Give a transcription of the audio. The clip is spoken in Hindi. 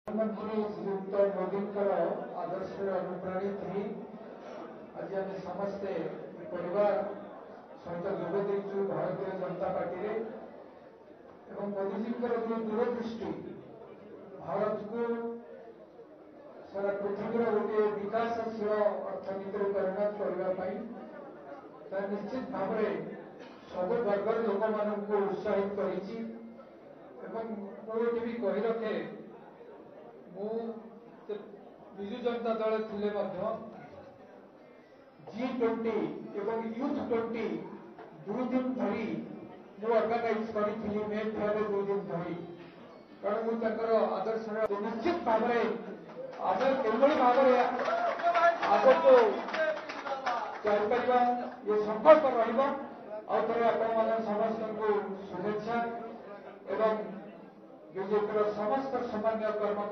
प्रधानमंत्री श्रीयुक्त मोदी आदर्श अनुप्राणित ही आज आम समस्ते परिवार सहित जोगदेचु भारतीय जनता पार्टी मोदीजी जो दूरदृष्टि भारत को सारा पृथ्वी गोटे विकासशील अर्थनीति परिणत करने निश्चित भाव में सब वर्गर लोक मान उत्साहित कर कही रखे विजु जनता दल थे G20 एवं यूथ 20 दुई दिन धरी जो ऑर्गेनाइज करी मे फेयर 2 दिन धरी कारण मुझे आदर्श निश्चित भाव में आदर भाव आग को चलपार ये संकल्प रे आपण समस्त को शुभेच्छा एवं बीजेपी समस्त सामान्य कर्मकर्ता